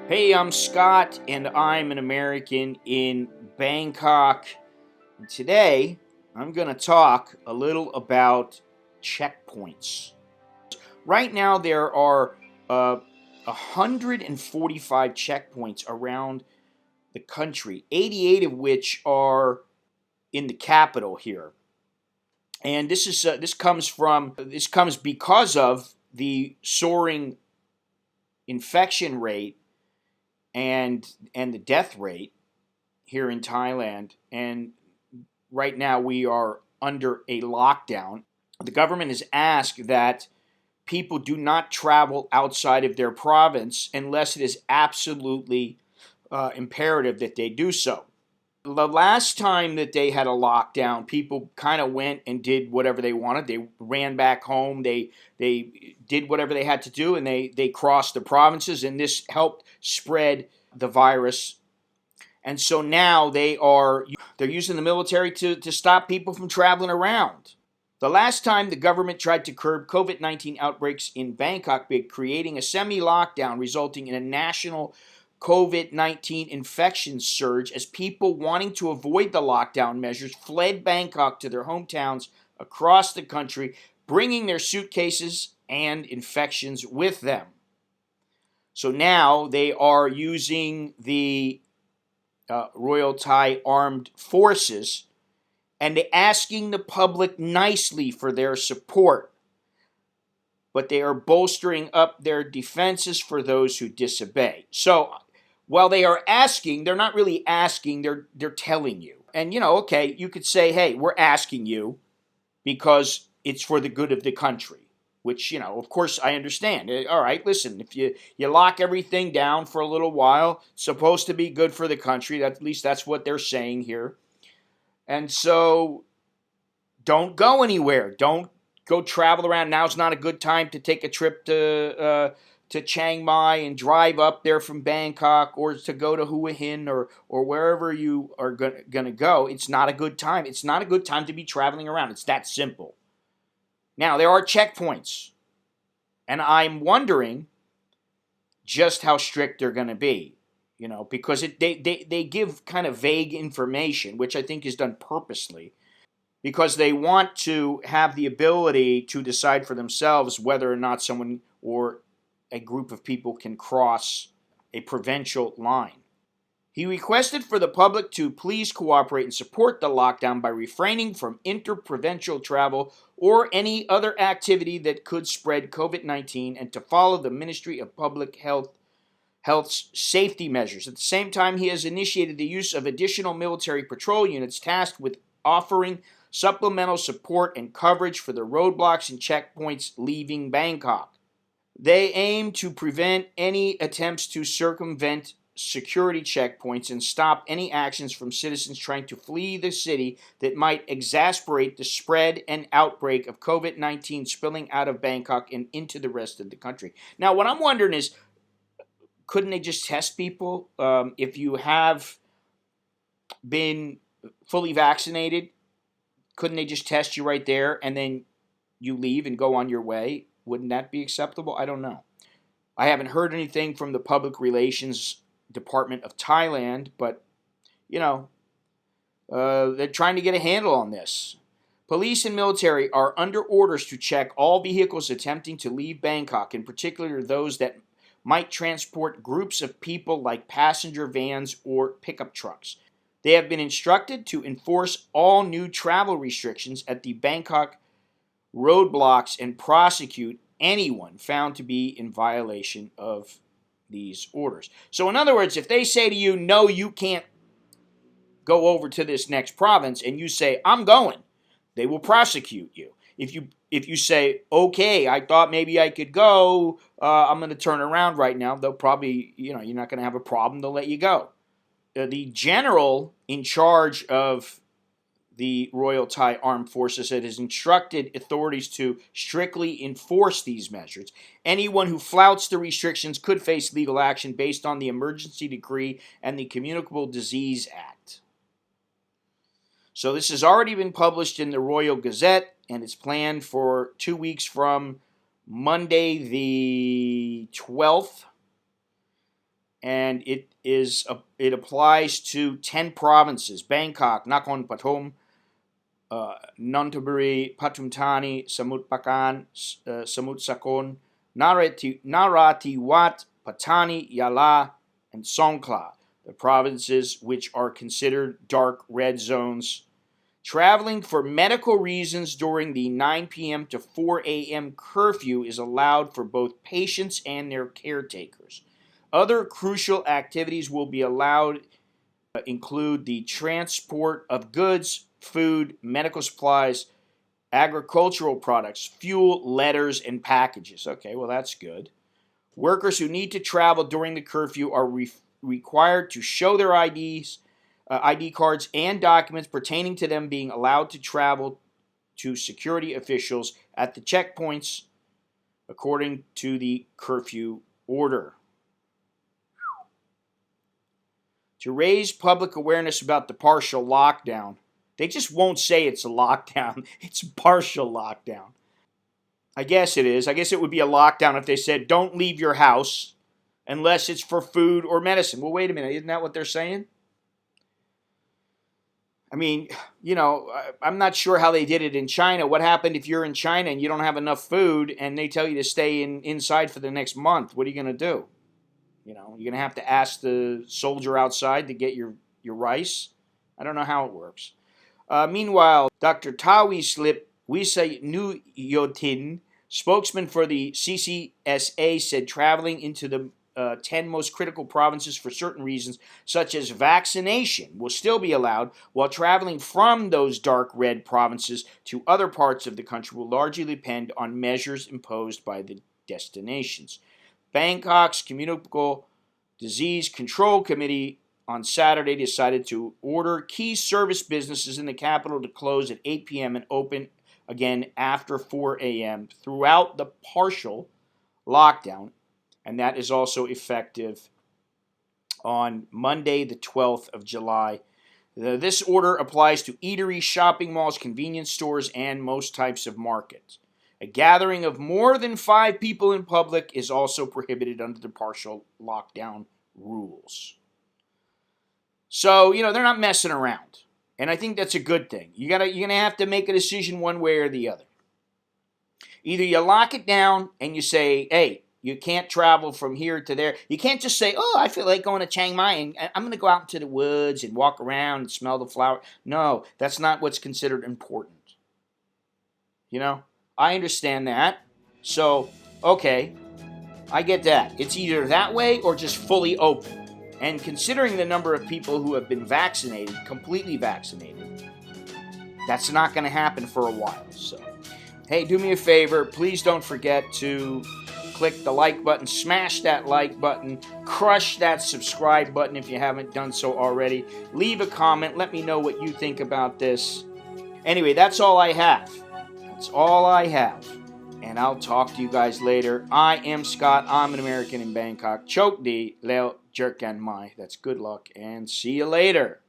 Hey, I'm Scott, and I'm an American in Bangkok. And today, I'm going to talk a little about checkpoints. Right now, there are 145 checkpoints around the country, 88 of which are in the capital here. And this comes because of the soaring infection rate and the death rate here in Thailand. And right now we are under a lockdown. The government has asked that people do not travel outside of their province unless it is absolutely imperative that they do so. The last time that they had a lockdown, people kind of went and did whatever they wanted. They ran back home. They did whatever they had to do, and they crossed the provinces, and this helped spread the virus. And so now they're using the military to stop people from traveling around. The last time the government tried to curb COVID-19 outbreaks in Bangkok by creating a semi-lockdown, resulting in a national COVID-19 infection surge as people wanting to avoid the lockdown measures fled Bangkok to their hometowns across the country, bringing their suitcases and infections with them. So now they are using the Royal Thai Armed Forces and asking the public nicely for their support. But they are bolstering up their defenses for those who disobey. So while they are asking, they're not really asking, they're telling you. And okay, you could say, hey, we're asking you because it's for the good of the country, which, of course I understand. All right, listen, if you lock everything down for a little while, it's supposed to be good for the country. At least that's what they're saying here. And so don't go anywhere. Don't go travel around. Now's not a good time to take a trip to Chiang Mai and drive up there from Bangkok, or to go to Hua Hin, or wherever you are going to go. It's not a good time. It's not a good time to be traveling around. It's that simple. Now, there are checkpoints, and I'm wondering just how strict they're going to be, because they give kind of vague information, which I think is done purposely, because they want to have the ability to decide for themselves whether or not someone or a group of people can cross a provincial line. He requested for the public to please cooperate and support the lockdown by refraining from interprovincial travel or any other activity that could spread COVID-19, and to follow the Ministry of Public Health's safety measures. At the same time, he has initiated the use of additional military patrol units tasked with offering supplemental support and coverage for the roadblocks and checkpoints leaving Bangkok. They aim to prevent any attempts to circumvent security checkpoints and stop any actions from citizens trying to flee the city that might exacerbate the spread and outbreak of COVID-19 spilling out of Bangkok and into the rest of the country. Now, what I'm wondering is, couldn't they just test people? If you have been fully vaccinated, couldn't they just test you right there and then you leave and go on your way? Wouldn't that be acceptable? I don't know. I haven't heard anything from the Public Relations Department of Thailand, but, they're trying to get a handle on this. Police and military are under orders to check all vehicles attempting to leave Bangkok, in particular those that might transport groups of people like passenger vans or pickup trucks. They have been instructed to enforce all new travel restrictions at the Bangkok roadblocks and prosecute anyone found to be in violation of these orders. So in other words, if they say to you, no, you can't go over to this next province, and you say, I'm going, they will prosecute you. If you say, okay, I thought maybe I could go, I'm going to turn around right now, they'll probably, you're not going to have a problem, they'll let you go. The general in charge of the Royal Thai Armed Forces has instructed authorities to strictly enforce these measures. Anyone who flouts the restrictions could face legal action based on the Emergency Decree and the Communicable Disease Act. So this has already been published in the Royal Gazette, and it's planned for 2 weeks from Monday the 12th. and it applies to 10 provinces: Bangkok, Nakhon Pathom, Nonthaburi, Pathum Thani, Samut Prakan, Samut Sakon, Narathiwat, Patani, Yala, and Songkhla, the provinces which are considered dark red zones. Traveling for medical reasons during the 9 p.m. to 4 a.m. curfew is allowed for both patients and their caretakers. Other crucial activities will be allowed include the transport of goods, food, medical supplies, agricultural products, fuel, letters, and packages. Okay, well, that's good. Workers who need to travel during the curfew are required to show their ID cards and documents pertaining to them being allowed to travel to security officials at the checkpoints according to the curfew order. To raise public awareness about the partial lockdown, they just won't say it's a lockdown. It's a partial lockdown. I guess it is. I guess it would be a lockdown if they said don't leave your house unless it's for food or medicine. Well, wait a minute. Isn't that what they're saying? I mean, I'm not sure how they did it in China. What happened if you're in China and you don't have enough food and they tell you to stay inside for the next month? What are you going to do? You're going to have to ask the soldier outside to get your rice. I don't know how it works. Meanwhile, Dr. Tawi Slip Wisay Nu Yotin, spokesman for the CCSA, said traveling into the 10 most critical provinces for certain reasons, such as vaccination, will still be allowed, while traveling from those dark red provinces to other parts of the country will largely depend on measures imposed by the destinations. Bangkok's Communicable Disease Control Committee on Saturday decided to order key service businesses in the capital to close at 8 p.m. and open again after 4 a.m. throughout the partial lockdown, and that is also effective on Monday, the 12th of July. This order applies to eateries, shopping malls, convenience stores, and most types of markets. A gathering of more than 5 people in public is also prohibited under the partial lockdown rules. So, they're not messing around. And I think that's a good thing. You're going to have to make a decision one way or the other. Either you lock it down and you say, hey, you can't travel from here to there. You can't just say, oh, I feel like going to Chiang Mai and I'm going to go out into the woods and walk around and smell the flower. No, that's not what's considered important. I understand that. So, okay, I get that. It's either that way or just fully open. And considering the number of people who have been vaccinated, completely vaccinated, that's not going to happen for a while. So, hey, do me a favor. Please don't forget to click the like button, smash that like button, crush that subscribe button if you haven't done so already. Leave a comment. Let me know what you think about this. Anyway, that's all I have. That's all I have. And I'll talk to you guys later. I am Scott. I'm an American in Bangkok. Chok di leo jerkan mai. That's good luck and see you later.